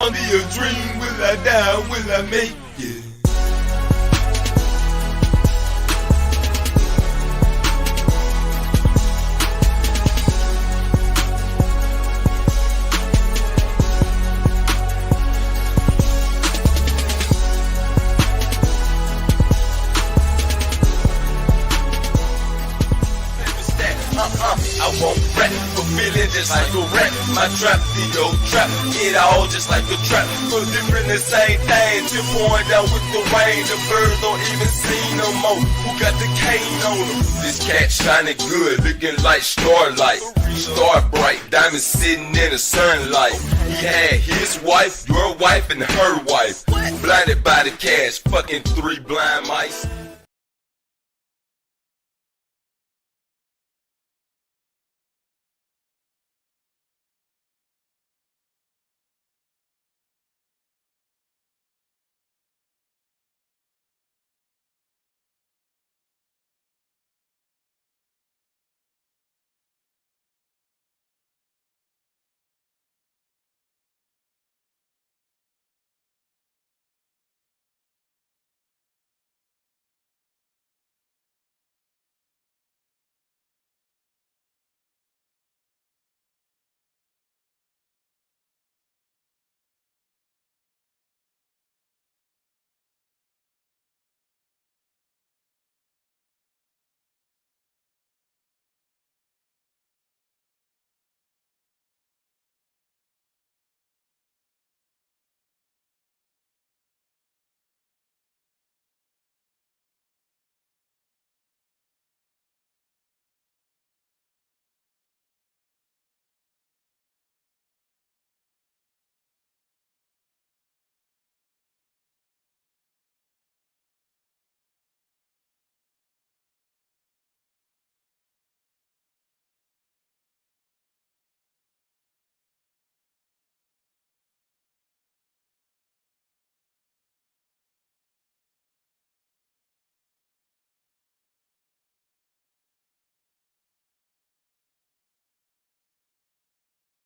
Only a dream, will I die, will I make it? I won't rap for millions just like a rap. My trap, the old trap, it all just like a trap. For different the same thing, till pouring down with the rain. The birds don't even see no more. Who got the cane on them? This cat shining good, looking like starlight. Star bright, diamonds sitting in the sunlight. He had his wife, your wife, and her wife. Blinded by the cash, fucking 3 blind mice.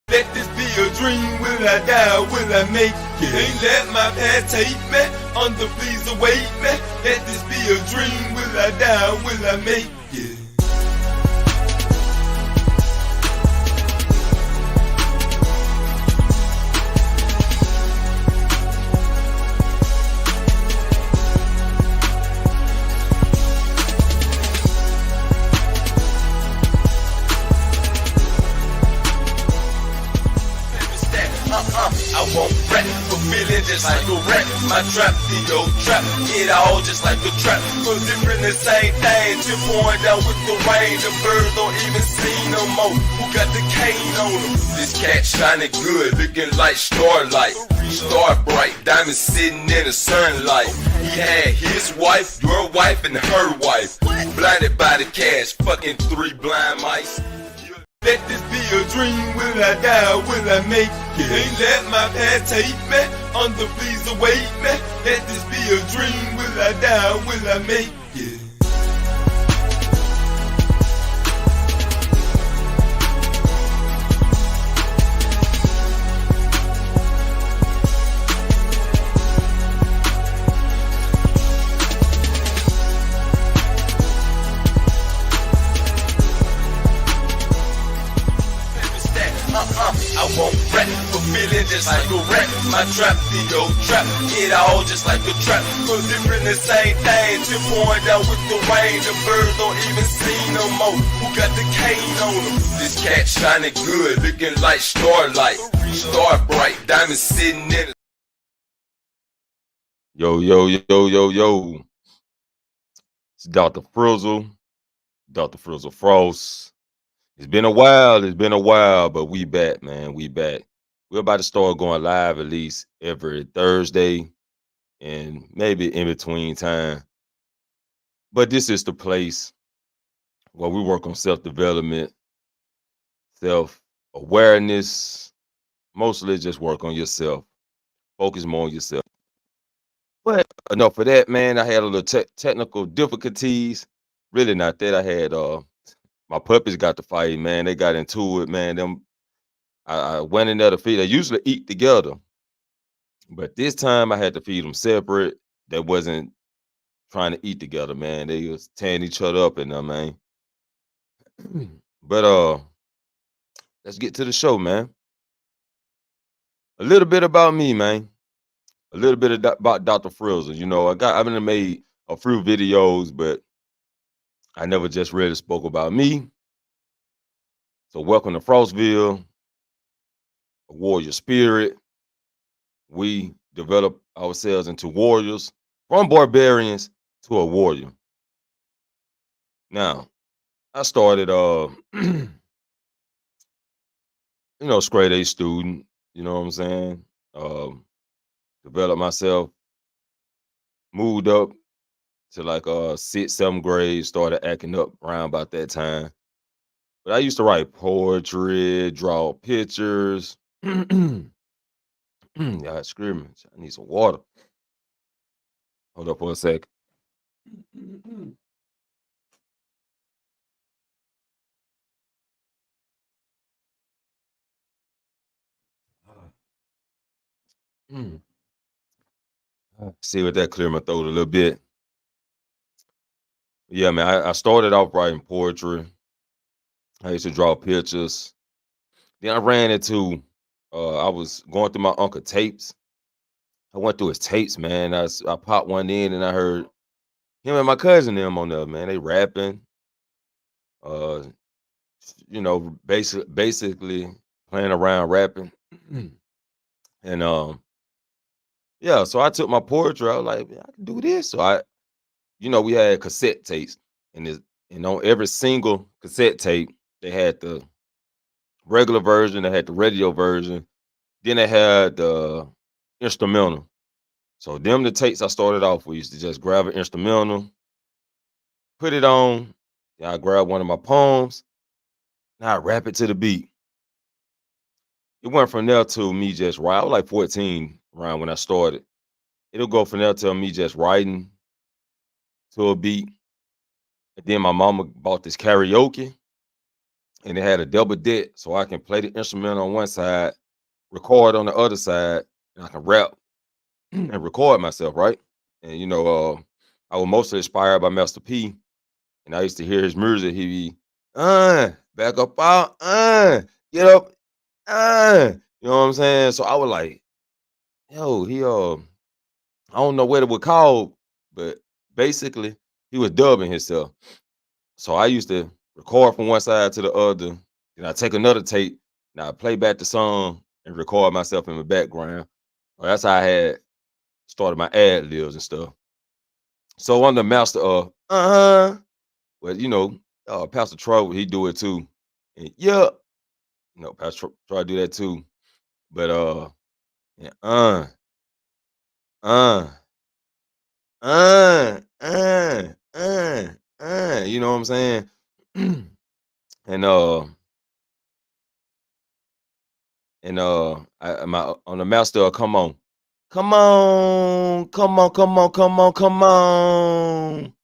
Let this be a dream, will I die, will I make it? Ain't let my past take me, under please await me. Let this be a dream, will I die, will I make it? I won't rap for millions just like a rap. My trap, the old trap, it all just like a trap. For different the same thing, till pouring down with the rain. The birds don't even see no more. Who got the cane on them? This cat shining good, looking like starlight. Star bright, diamonds sitting in the sunlight. He had his wife, your wife, and her wife. Blinded by the cash, fucking 3 blind mice. Let this be a dream, will I die, will I make it? Ain't let my past take me, under please await me. Let this be a dream, will I die, will I make it? I won't rap for millions just like a rap. My trap, the old trap, it all just like a trap. For different the same thing, till pouring down with the rain. The birds don't even see no more. Who got the cane on them? This cat shining good, looking like starlight. Star bright, diamonds sitting in it. Yo. It's Dr. Frizzle, Dr. Frizzle Frost. It's been a while, but we back, man. We back. We're about to start going live at least every Thursday and maybe in between time. But this is the place where we work on self-development, self-awareness, mostly just work on yourself. Focus more on yourself. But enough of that, man. I had a little technical difficulties. Really not that. I had my puppies got to fight, man. They got into it, man. I went in there to feed. They usually eat together, But this time I had to feed them separate. They wasn't trying to eat together, man. They was tearing each other up in there, man. But let's get to the show, man. A little bit about me, man. A little bit about Dr. Frizzle. You know, I've been made a few videos, but I never just really spoke about me. So welcome to Frostville, a warrior spirit. We develop ourselves into warriors, from barbarians to a warrior. Now, I started straight A student, you know what I'm saying? Developed myself, moved up to like sixth, seventh grade, started acting up around about that time. But I used to write poetry, draw pictures. Y'all screaming. I need some water. Hold up for a sec. See what that clear my throat a little bit. Yeah, man. I started off writing poetry. I used to draw pictures. Then I ran into I was going through my uncle tapes. I went through his tapes, man. I popped one in and I heard him and my cousin them on there, man. They rapping. Uh, basically playing around rapping. And yeah, so I took my poetry. I was like, "Man, I can do this." So we had cassette tapes, and on every single cassette tape, they had the regular version, they had the radio version, then they had the instrumental. So them the tapes I started off with. Used to just grab an instrumental, put it on. Then I grab one of my poems. Now I rap it to the beat. It went from there to me just write. I was like 14 around when I started. It'll go from there to me just writing to a beat. And then my mama bought this karaoke and it had a double deck so I can play the instrument on one side, record on the other side, and I can rap and record myself, right? And I was mostly inspired by Master P. And I used to hear his music. He be, back up out, get up, you know what I'm saying? So I was like, yo, I don't know what it would call, but basically he was dubbing himself. So I used to record from one side to the other. Then I take another tape. Now I play back the song and record myself in the background. Well, that's how I had started my ad libs and stuff. So I'm the master of well, Pastor Troy, he do it too. And yeah, Pastor Troy do that too. But yeah, uh, you know what I'm saying? and my on the master, come on. Come on, come on, come on, come on, come on.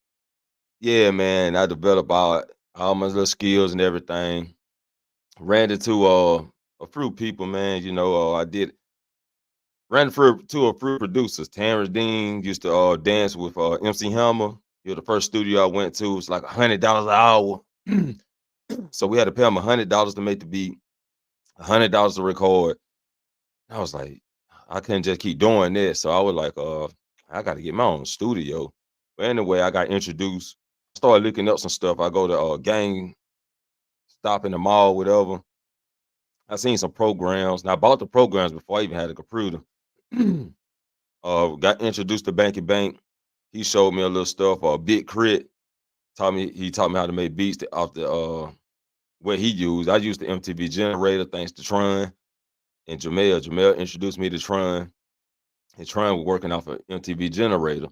Yeah, man. I developed all my little skills and everything. Ran into a few people, man. I did ran for to a few producers. Terrence Dean used to dance with MC Hammer. He was the first studio I went to. It was like $100 an hour. So we had to pay him $100 to make the beat, $100 to record. I was like, I couldn't just keep doing this. So I was like, I got to get my own studio. But anyway, I got introduced. Started looking up some stuff. I go to Gang Stop in the mall, whatever. I seen some programs. Now I bought the programs before I even had a computer. Got introduced to Banky Bank. He showed me a little stuff. Big Crit he taught me how to make beats off the what he used. I used the MTV generator thanks to Tron and Jamel. Jamel introduced me to Tron, and Tron was working off an MTV generator,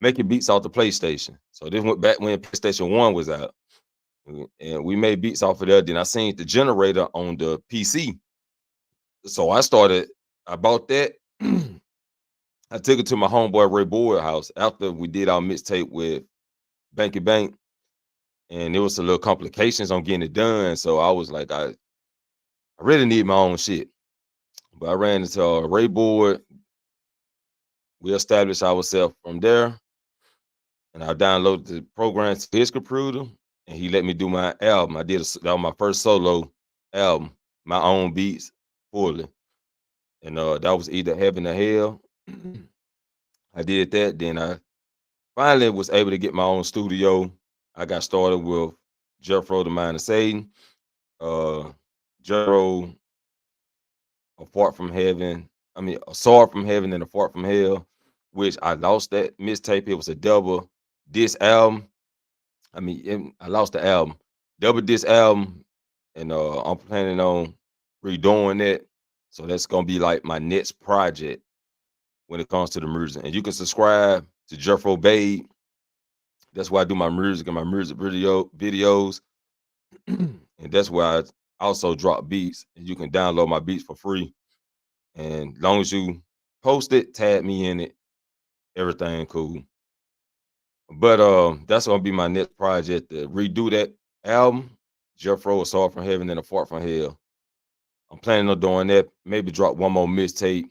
making beats off the PlayStation. So this went back when PlayStation 1 was out. And we made beats off of that. Then I seen the generator on the PC. So I bought that. I took it to my homeboy Ray Boyd house after we did our mixtape with Banky Bank. And there was a little complications on getting it done. So I was like, I really need my own shit. But I ran into Ray Boyd, we established ourselves from there, and I downloaded the program to his computer, and he let me do my album. That was my first solo album, my own beats fully, and that was either Heaven or Hell. I did that, then I finally was able to get my own studio. I got started with Jethro the Mind of Satan, uh, Jethro, Apart from Heaven. I mean, A Sword from Heaven and Apart from Hell, which I lost that mixtape. It was a double disc album. I mean, I lost the album, double disc album, and I'm planning on redoing it. So that's gonna be like my next project when it comes to the music. And you can subscribe to Jethro Babe. That's where I do my music and my music videos. And that's where I also drop beats. And you can download my beats for free. And as long as you post it, tag me in it, everything cool. But that's gonna be my next project, to redo that album, Jethro, A Sword from Heaven and Apart from Hell. I'm planning on doing that. Maybe drop one more mixtape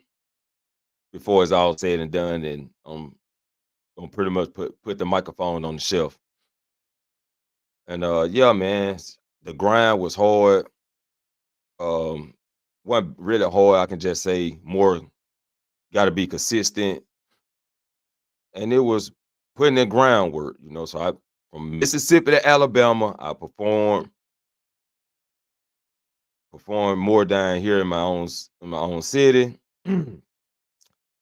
before it's all said and done, and I'm gonna pretty much put the microphone on the shelf. And yeah, man, the grind was hard. Wasn't really hard. I can just say more. Got to be consistent, and it was putting in groundwork. So I from Mississippi to Alabama, I performed more down here in my own city.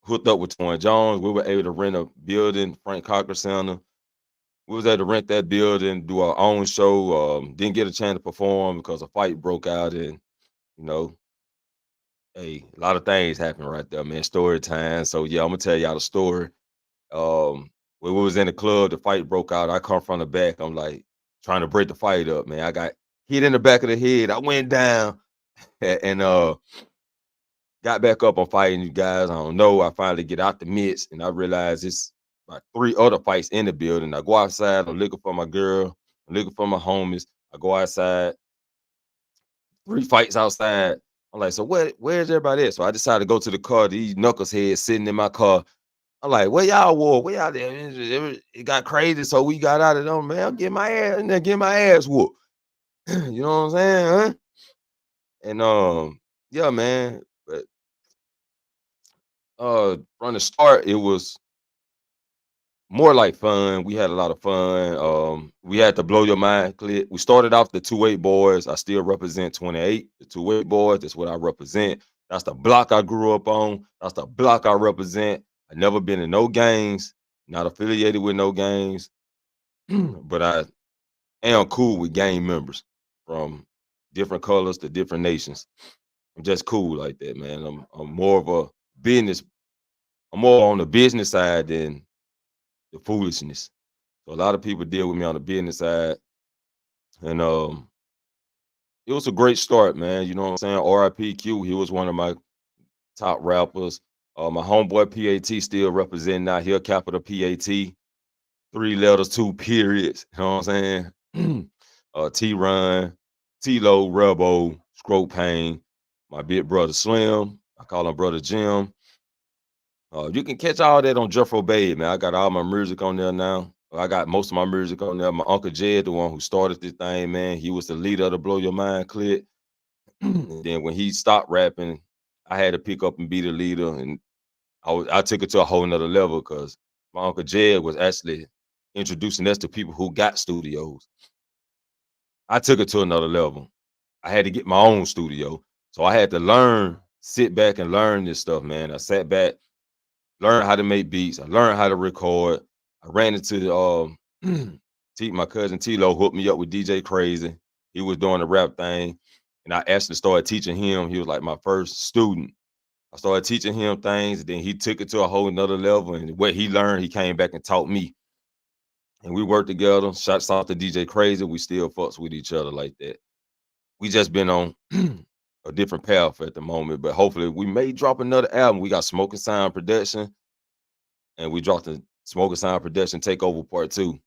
Hooked up with Twin Jones. We were able to rent a building, Frank Cochran Center. We was able to rent that building, do our own show. Didn't get a chance to perform because a fight broke out, and you know, hey, a lot of things happened right there, man. Story time. So yeah, I'm gonna tell y'all the story. When we was in the club, the fight broke out. I come from the back. I'm like trying to break the fight up, man. I got hit in the back of the head. I went down and got back up on fighting you guys. I don't know. I finally get out the midst, and I realize it's like 3 other fights in the building. I go outside. I'm looking for my girl. I'm looking for my homies. I go outside. 3 fights outside. I'm like, so where's everybody at? So I decided to go to the car. These knuckleheads sitting in my car. I'm like, where y'all were? Where y'all there? It got crazy, so we got out of them, man. I'm getting my ass in there, getting my ass whooped. You know what I'm saying? Huh? And yeah, man. But from the start, it was more like fun. We had a lot of fun. We had the Blow Your Mind clip. We started off the 2-8 boys. I still represent 28. The 2-8 boys, that's what I represent. That's the block I grew up on. That's the block I represent. I never been in no gangs, not affiliated with no gangs, but I am cool with gang members from different colors to different nations. I'm just cool like that, man. I'm more of a business. I'm more on the business side than the foolishness. So a lot of people deal with me on the business side, and it was a great start, man. You know what I'm saying? R.I.P. Q. He was one of my top rappers. My homeboy PAT still representing out here. Capital PAT, 3 letters, 2 periods. You know what I'm saying? T-Run, T-Lo, Rebo, Scrope Pain, my big brother Slim. I call him Brother Jim. You can catch all that on Jethro Babe, man. I got all my music on there now. I got most of my music on there. My Uncle Jed, the one who started this thing, man, he was the leader of the Blow Your Mind clip. And then when he stopped rapping, I had to pick up and be the leader, and I took it to a whole nother level because my Uncle Jed was actually introducing us to people who got studios. I took it to another level. I had to get my own studio. So I had to sit back and learn this stuff, man. I sat back, learned how to make beats. I learned how to record. I ran into my cousin T-Lo hooked me up with DJ Crazy. He was doing the rap thing. And I actually started teaching him. He was like my first student. I started teaching him things. Then he took it to a whole nother level. And what he learned, he came back and taught me. And we worked together. Shouts out to DJ Crazy. We still fucks with each other like that. We just been on a different path at the moment. But hopefully we may drop another album. We got Smoking Sound Production. And we dropped the Smoking Sound Production Takeover Part 2.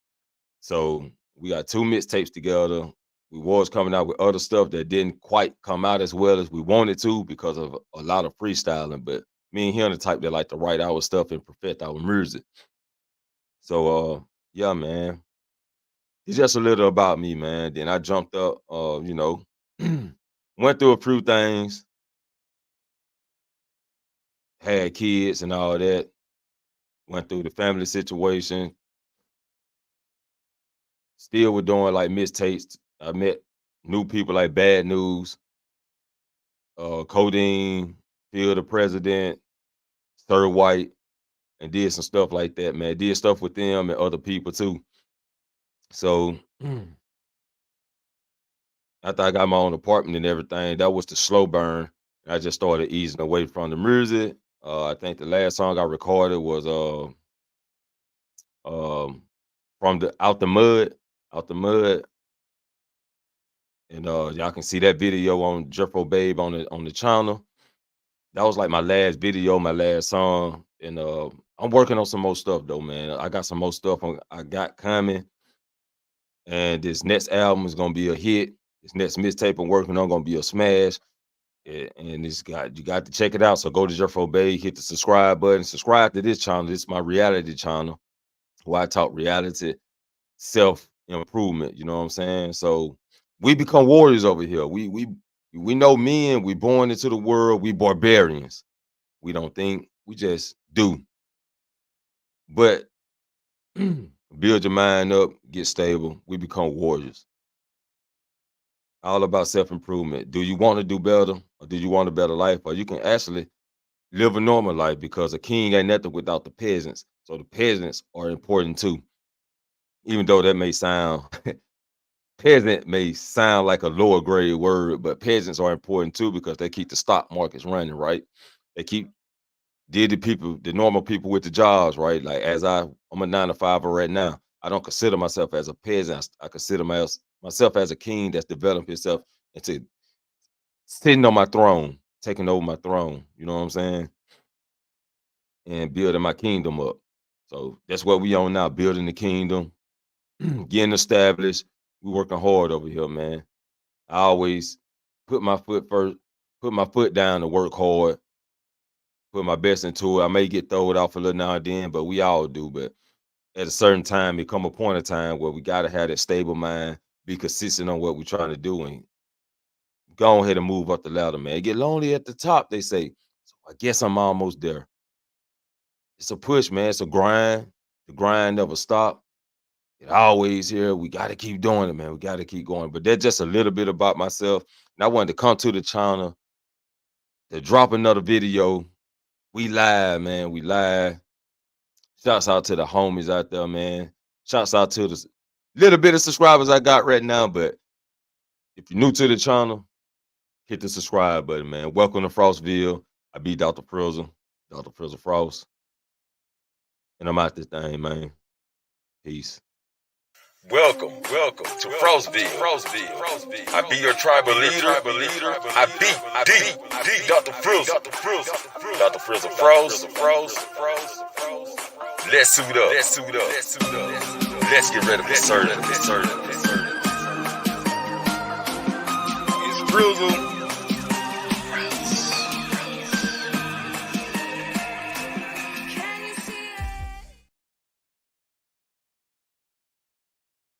So we got 2 mixtapes together. We was coming out with other stuff that didn't quite come out as well as we wanted to because of a lot of freestyling. But me and him the type that like to write our stuff and perfect our music. So yeah, man. It's just a little about me, man. Then I jumped up, went through a few things, had kids and all that, went through the family situation, still was doing like mixtapes. I met new people like Bad News, Codeine, Phil the President, Sir White, and did some stuff like that, man. Did stuff with them and other people too. So after I got my own apartment and everything, that was the slow burn. I just started easing away from the music. I think the last song I recorded was from the Out the Mud, and y'all can see that video on Jeffro Babe on the channel. That was like my last video, my last song, and I'm working on some more stuff though, man. I got some more stuff I got coming, and this next album is gonna be a hit. This next mixtape I'm working on gonna be a smash. Yeah, and you got to check it out. So go to Jeffro Bay, hit the subscribe button, subscribe to this channel. This is my reality channel where I talk reality, self-improvement. You know what I'm saying? So we become warriors over here. We know men, we born into the world, we barbarians. We don't think, we just do. But build your mind up, get stable, we become warriors. All about self-improvement. Do you want to do better, or do you want a better life? Or you can actually live a normal life, because a king ain't nothing without the peasants. So the peasants are important too. Even though that may sound, peasant may sound like a lower grade word, but peasants are important too, because they keep the stock markets running, right? They keep the normal people with the jobs, right? Like I'm a 9-to-5 right now. I don't consider myself as a peasant. I consider myself as a king that's developed himself into sitting on my throne, taking over my throne. You know what I'm saying? And building my kingdom up. So that's what we on now, building the kingdom, getting established. We working hard over here, man. I always put my foot first, put my foot down to work hard, put my best into it. I may get thrown off a little now and then, but we all do. But at a certain time, it come a point of time where we got to have that stable mind, be consistent on what we're trying to do, and go ahead and move up the ladder, man. Get lonely at the top, they say. So I guess I'm almost there. It's a push, man. It's a grind. The grind never stop. It always here. We got to keep doing it, man. We got to keep going. But that's just a little bit about myself. And I wanted to come to the channel to drop another video. We live, man. We live. Shouts out to the homies out there, man. Shouts out to the little bit of subscribers I got right now. But if you're new to the channel, hit the subscribe button, man. Welcome to Frostville. I be Dr. Frizzle, Dr. Frizzle Frost. And I'm out this thing, man. Peace. Welcome to Frostville. I be your tribal leader. I be Dr. Frizzle. Dr. Frizzle Frost. Let's suit up. Let's get ready for certain. It's Frizzle.